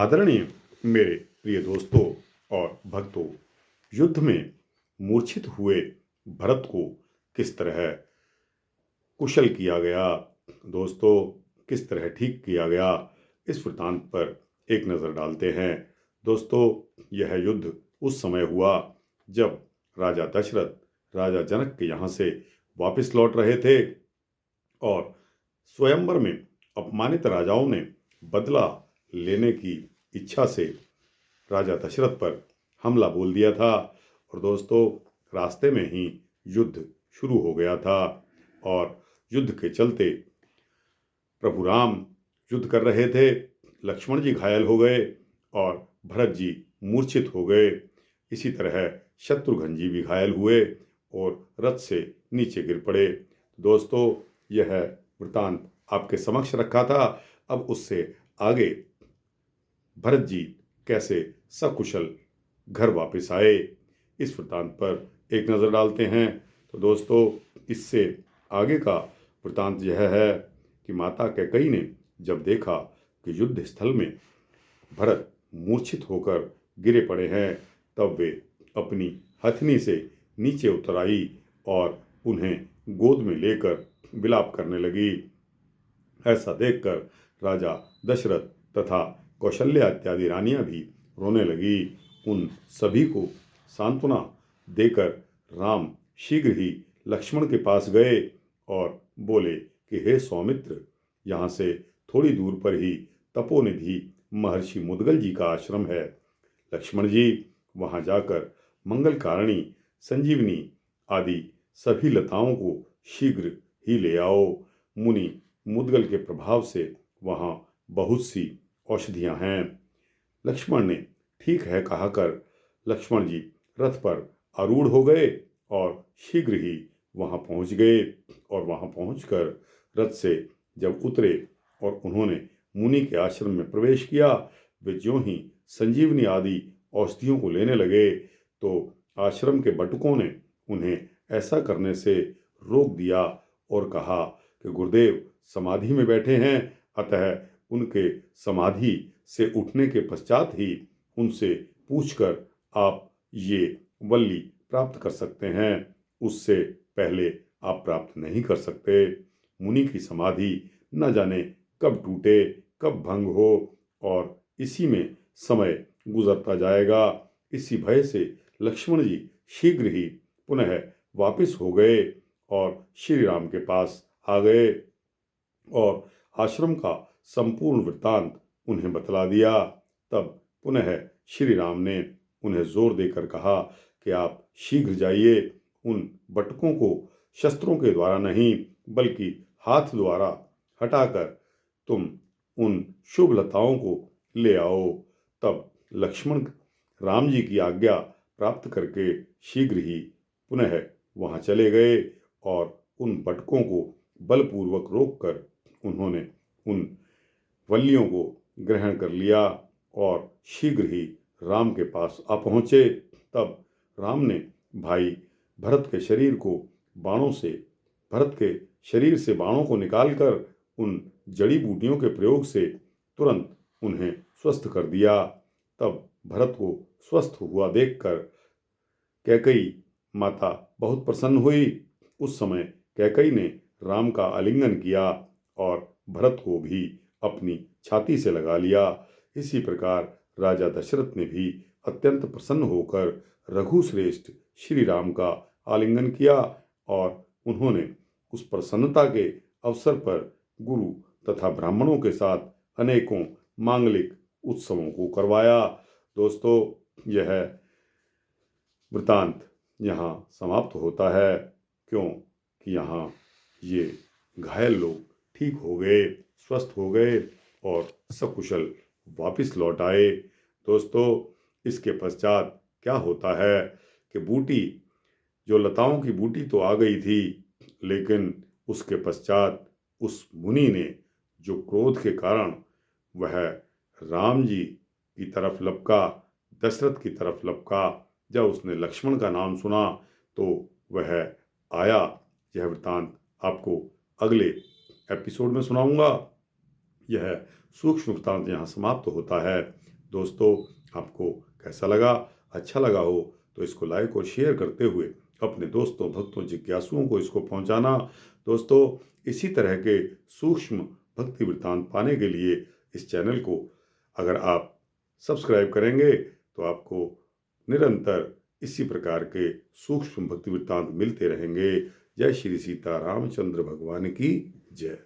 आदरणीय मेरे प्रिय दोस्तों और भक्तों, युद्ध में मूर्छित हुए भरत को किस तरह कुशल किया गया, दोस्तों किस तरह ठीक किया गया, इस वृतांत पर एक नज़र डालते हैं। दोस्तों, यह युद्ध उस समय हुआ जब राजा दशरथ राजा जनक के यहाँ से वापस लौट रहे थे और स्वयंवर में अपमानित राजाओं ने बदला लेने की इच्छा से राजा दशरथ पर हमला बोल दिया था। और दोस्तों, रास्ते में ही युद्ध शुरू हो गया था और युद्ध के चलते प्रभु राम युद्ध कर रहे थे, लक्ष्मण जी घायल हो गए और भरत जी मूर्छित हो गए। इसी तरह शत्रुघ्न जी भी घायल हुए और रथ से नीचे गिर पड़े। दोस्तों, यह वृतांत आपके समक्ष रखा था। अब उससे आगे भरत जी कैसे सकुशल घर वापस आए, इस वृतांत पर एक नज़र डालते हैं। तो दोस्तों, इससे आगे का वृतांत यह है कि माता कैकेयी ने जब देखा कि युद्ध स्थल में भरत मूर्छित होकर गिरे पड़े हैं, तब वे अपनी हथनी से नीचे उतर आई और उन्हें गोद में लेकर विलाप करने लगी। ऐसा देखकर राजा दशरथ तथा कौशल्या इत्यादि रानियां भी रोने लगी। उन सभी को सांत्वना देकर राम शीघ्र ही लक्ष्मण के पास गए और बोले कि हे सौमित्र, यहाँ से थोड़ी दूर पर ही तपोनिधि महर्षि मुद्गल जी का आश्रम है। लक्ष्मण जी वहाँ जाकर मंगलकारिणी, संजीवनी आदि सभी लताओं को शीघ्र ही ले आओ। मुनि मुद्गल के प्रभाव से वहाँ बहुत सी औषधियाँ हैं। लक्ष्मण ने ठीक है कहकर लक्ष्मण जी रथ पर आरूढ़ हो गए और शीघ्र ही वहाँ पहुँच गए। और वहाँ पहुँचकर रथ से जब उतरे और उन्होंने मुनि के आश्रम में प्रवेश किया, वे ज्यों ही संजीवनी आदि औषधियों को लेने लगे तो आश्रम के बटुकों ने उन्हें ऐसा करने से रोक दिया और कहा कि गुरुदेव समाधि में बैठे हैं, अतः उनके समाधि से उठने के पश्चात ही उनसे पूछकर आप ये वल्ली प्राप्त कर सकते हैं, उससे पहले आप प्राप्त नहीं कर सकते। मुनि की समाधि न जाने कब टूटे, कब भंग हो और इसी में समय गुजरता जाएगा। इसी भय से लक्ष्मण जी शीघ्र ही पुनः वापस हो गए और श्री राम के पास आ गए और आश्रम का संपूर्ण वृत्तांत उन्हें बतला दिया। तब पुनः श्री राम ने उन्हें जोर देकर कहा कि आप शीघ्र जाइए, उन बटकों को शस्त्रों के द्वारा नहीं बल्कि हाथ द्वारा हटाकर तुम उन शुभ लताओं को ले आओ। तब लक्ष्मण राम जी की आज्ञा प्राप्त करके शीघ्र ही पुनः वहाँ चले गए और उन बटकों को बलपूर्वक रोककर उन्होंने उन वल्लियों को ग्रहण कर लिया और शीघ्र ही राम के पास आ पहुँचे। तब राम ने भाई भरत के शरीर से बाणों को निकालकर उन जड़ी बूटियों के प्रयोग से तुरंत उन्हें स्वस्थ कर दिया। तब भरत को स्वस्थ हुआ देखकर कैकेयी माता बहुत प्रसन्न हुई। उस समय कैकेयी ने राम का आलिंगन किया और भरत को भी अपनी छाती से लगा लिया। इसी प्रकार राजा दशरथ ने भी अत्यंत प्रसन्न होकर रघुश्रेष्ठ श्री राम का आलिंगन किया और उन्होंने उस प्रसन्नता के अवसर पर गुरु तथा ब्राह्मणों के साथ अनेकों मांगलिक उत्सवों को करवाया। दोस्तों, यह वृतांत यहाँ समाप्त होता है, क्योंकि यहाँ ये घायल लोग ठीक हो गए, स्वस्थ हो गए और सकुशल वापस लौट आए। दोस्तों, इसके पश्चात क्या होता है कि बूटी, जो लताओं की बूटी तो आ गई थी, लेकिन उसके पश्चात उस मुनि ने जो क्रोध के कारण वह राम जी की तरफ लपका, दशरथ की तरफ लपका, जब उसने लक्ष्मण का नाम सुना तो वह आया। यह वृतांत आपको अगले एपिसोड में सुनाऊंगा। यह सूक्ष्म वृत्तांत यहाँ समाप्त होता है। दोस्तों, आपको कैसा लगा? अच्छा लगा हो तो इसको लाइक और शेयर करते हुए अपने दोस्तों, भक्तों, जिज्ञासुओं को इसको पहुंचाना। दोस्तों, इसी तरह के सूक्ष्म भक्ति वृत्तांत पाने के लिए इस चैनल को अगर आप सब्सक्राइब करेंगे तो आपको निरंतर इसी प्रकार के सूक्ष्म भक्ति वृत्तांत मिलते रहेंगे। जय श्री सीता रामचंद्र भगवान की जय।